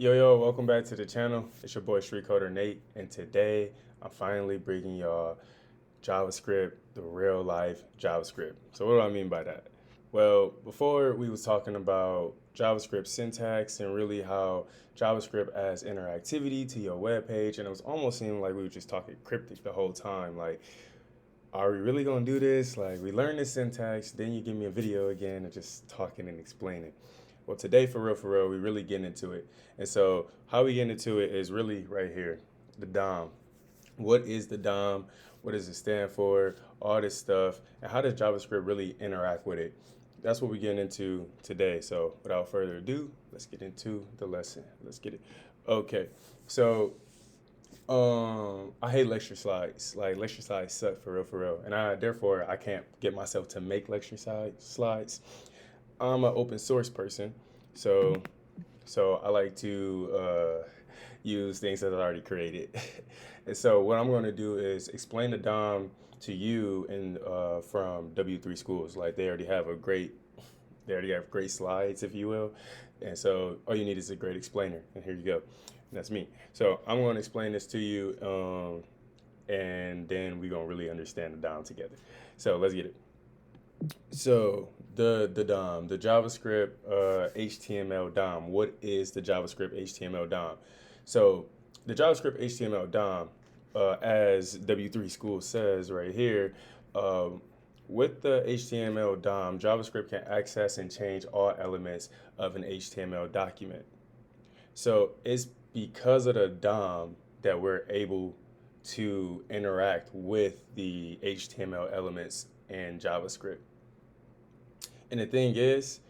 Yo, welcome back to the channel. It's your boy Street Coder Nate, and today I'm finally bringing y'all JavaScript, the real life JavaScript. So what do I mean by that? Well, before we was talking about JavaScript syntax and really how JavaScript adds interactivity to your web page, and it was almost seeming like we were just talking cryptic the whole time. Like, are we really gonna do this? Like, we learn this syntax, then you give me a video again of just talking and explaining. Well, today, for real, we really getting into it. And so, how we get into it is really right here, the DOM. What is the DOM? What does it stand for? All this stuff, and how does JavaScript really interact with it? That's what we're getting into today. So, without further ado, let's get into the lesson. Let's get it. Okay, so I hate lecture slides. Like lecture slides suck for real. And I can't get myself to make slides. I'm an open source person, so I like to use things that I already created. And so what I'm going to do is explain the DOM to you in from W3 schools. Like they already have great slides, if you will. And so all you need is a great explainer, and here you go. And that's me. So I'm going to explain this to you, and then we're going to really understand the DOM together. So let's get it. So the DOM, the JavaScript HTML DOM. What is the JavaScript HTML DOM? So the JavaScript HTML DOM, as W3 School says right here, with the HTML DOM, JavaScript can access and change all elements of an HTML document. So it's because of the DOM that we're able to interact with the HTML elements in JavaScript. And the thing is,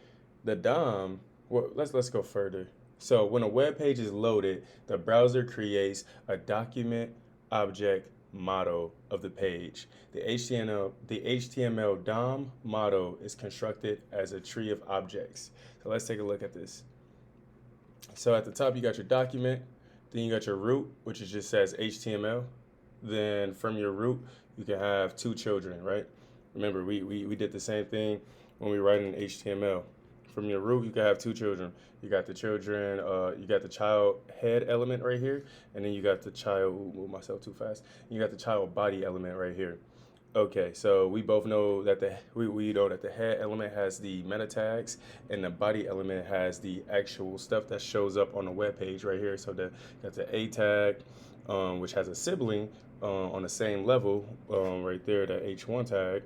the DOM, well, let's go further. So when a web page is loaded, the browser creates a document object model of the page. The HTML DOM model is constructed as a tree of objects. So let's take a look at this. So at the top, you got your document, then you got your root, which just says HTML. Then from your root, you can have two children, right? Remember, we did the same thing when we write in HTML. From your root, you can have two children. You got the children, you got the child head element right here, and then you got the child, move myself too fast. You got the child body element right here. Okay, so we both know that we know that the head element has the meta tags and the body element has the actual stuff that shows up on the web page right here. So got the A tag, which has a sibling on the same level right there, the H1 tag,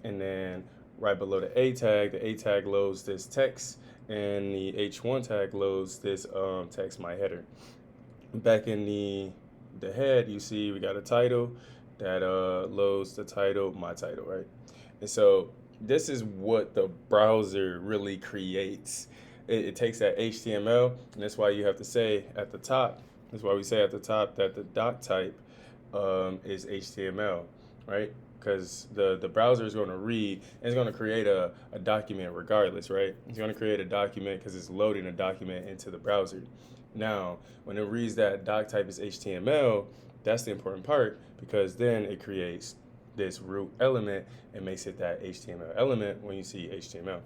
and then right below the A tag loads this text, and the H1 tag loads this text my header. Back in the head, you see we got a title that loads the title, my title, right? And so this is what the browser really creates. It takes that HTML, and that's why you have to say at the top, that's why we say at the top that the doc type is HTML, right? Because the browser is going to read, and it's going to create a document regardless, right? It's going to create a document because it's loading a document into the browser. Now, when it reads that doc type is HTML, that's the important part, because then it creates this root element and makes it that HTML element when you see HTML.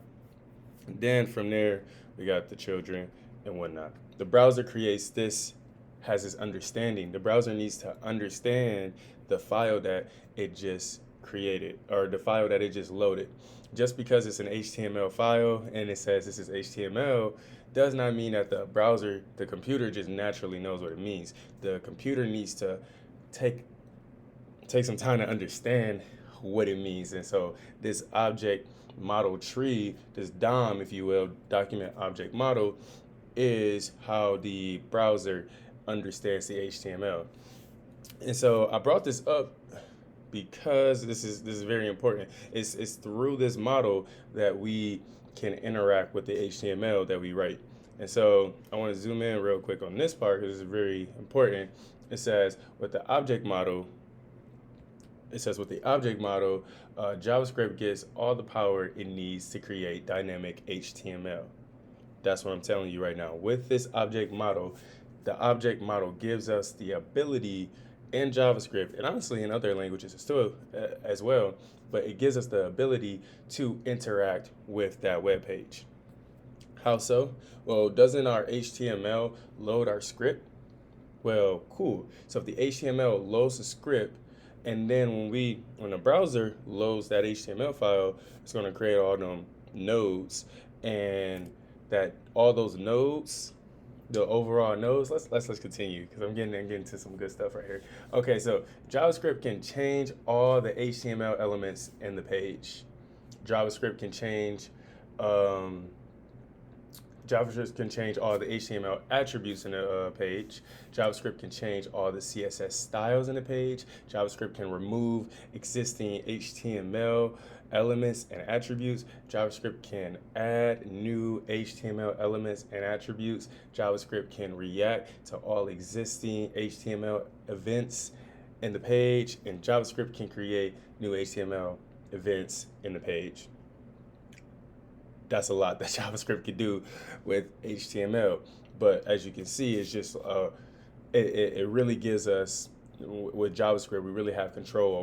And then from there, we got the children and whatnot. The browser creates this, has this understanding. The browser needs to understand the file that it just created, or the file that it just loaded. Just because it's an HTML file and it says this is HTML does not mean that the browser, the computer just naturally knows what it means. The computer needs to take some time to understand what it means. And so this object model tree, this DOM, if you will, document object model, is how the browser understands the HTML. And so I brought this up because this is very important. It's through this model that we can interact with the HTML that we write. And so I want to zoom in real quick on this part because it's very important. It says with the object model, JavaScript gets all the power it needs to create dynamic HTML. That's what I'm telling you right now. With this object model, the object model gives us the ability in JavaScript, and honestly in other languages still as well, but it gives us the ability to interact with that web page. How so? Well, doesn't our HTML load our script? Well, cool. So if the HTML loads the script, and then when the browser loads that HTML file, it's going to create all them nodes, and that all those nodes, the overall nodes. Let's continue because I'm getting to some good stuff right here. Okay, so JavaScript can change all the HTML elements in the page. JavaScript can change. Um, JavaScript can change all the HTML attributes in the page. JavaScript can change all the CSS styles in the page. JavaScript can remove existing HTML elements and attributes. JavaScript can add new HTML elements and attributes. JavaScript can react to all existing HTML events in the page, and JavaScript can create new HTML events in the page. That's a lot that JavaScript can do with HTML. But as you can see, it's just it really gives us, with JavaScript, we really have control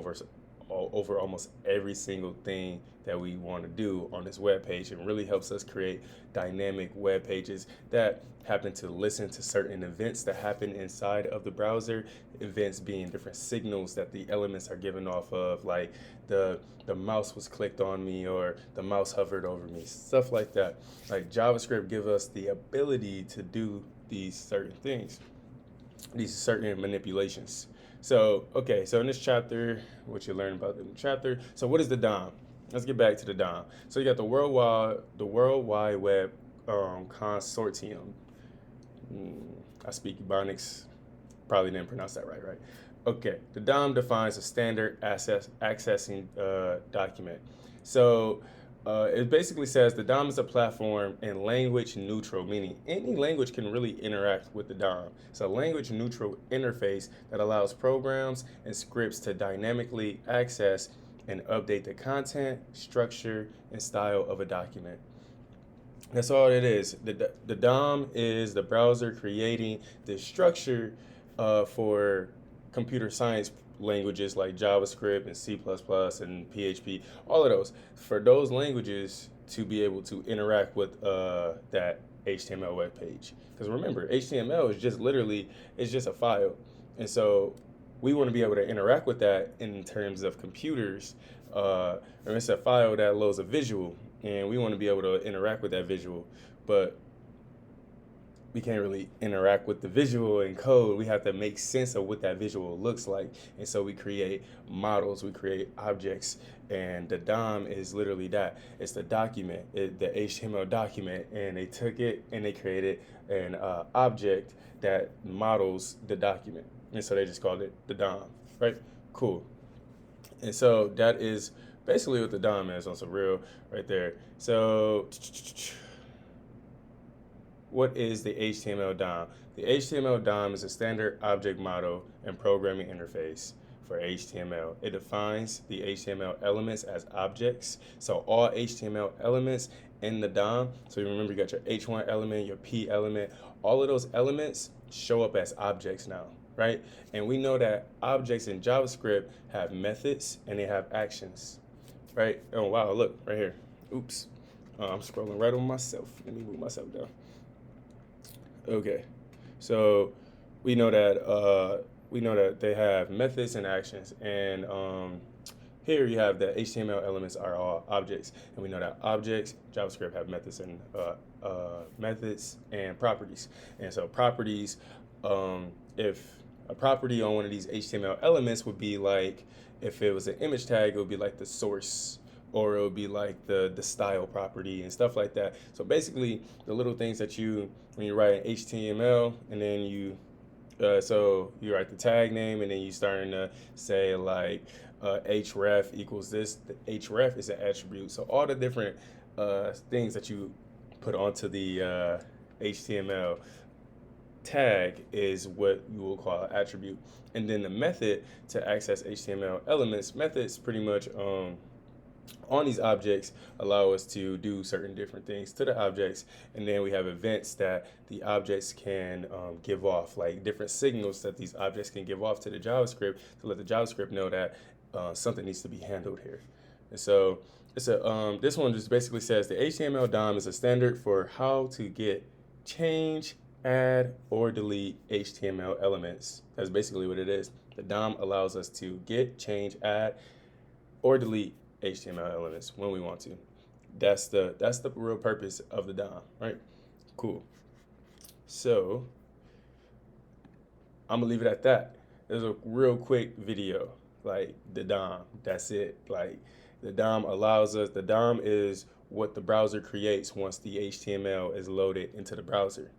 over almost every single thing that we want to do on this web page. It really helps us create dynamic web pages that happen to listen to certain events that happen inside of the browser. Events being different signals that the elements are given off of, like the mouse was clicked on me, or the mouse hovered over me, stuff like that. Like, JavaScript gives us the ability to do these certain things, these certain manipulations. So, okay, so in this chapter, what you learn about in the chapter, so what is the DOM? Let's get back to the DOM. So you got the World Wide Web Consortium. I speak Ebonics, probably didn't pronounce that right? Okay, the DOM defines a standard accessing document. So it basically says the DOM is a platform and language neutral, meaning any language can really interact with the DOM. It's a language neutral interface that allows programs and scripts to dynamically access and update the content, structure, and style of a document. That's all it is. The DOM is the browser creating the structure for computer science languages like JavaScript and C++ and PHP, all of those. For those languages to be able to interact with that HTML web page. Because remember, HTML is just literally, it's just a file. And so we want to be able to interact with that in terms of computers. Or it's a file that loads a visual, and we want to be able to interact with that visual, but we can't really interact with the visual in code. We have to make sense of what that visual looks like. And so we create models, we create objects, and the DOM is literally that. It's the document, the HTML document, and they took it and they created an object that models the document. And so they just called it the DOM, right? Cool. And so that is basically what the DOM is on some real right there. So what is the HTML DOM? The HTML DOM is a standard object model and programming interface for HTML. It defines the HTML elements as objects. So all HTML elements in the DOM, so you remember you got your H1 element, your P element, all of those elements show up as objects now, right? And we know that objects in JavaScript have methods and they have actions, right? Oh, wow, look, right here. Oops. I'm scrolling right on myself. Let me move myself down. Okay, so we know that they have methods and actions, and here you have the HTML elements are all objects, and we know that objects, JavaScript, have methods and properties. And so properties, if a property on one of these HTML elements would be like, if it was an image tag, it would be like the source, or it would be like the style property and stuff like that. So basically, the little things that when you write an HTML, and then so you write the tag name, and then you starting to say like href equals this. The href is an attribute. So all the different things that you put onto the HTML tag is what you will call an attribute. And then the method to access HTML elements, methods pretty much on these objects allow us to do certain different things to the objects. And then we have events that the objects can give off, like different signals that these objects can give off to the JavaScript to let the JavaScript know that something needs to be handled here. And so it's a this one just basically says the HTML DOM is a standard for how to get, change, add, or delete HTML elements. That's basically what it is. The DOM allows us to get, change, add, or delete HTML elements when we want to. That's the real purpose of the DOM, right? Cool. So I'm gonna leave it at that. There's a real quick video, like the DOM. That's it. Like the DOM allows us. The DOM is what the browser creates once the HTML is loaded into the browser.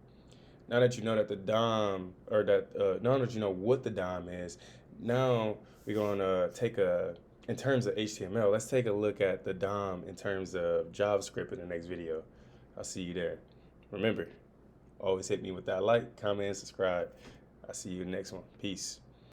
Now that you know that the DOM, or that now that you know what the DOM is, now we're gonna take in terms of HTML, let's take a look at the DOM in terms of JavaScript in the next video. I'll see you there. Remember, always hit me with that like, comment, and subscribe. I'll see you in the next one. Peace.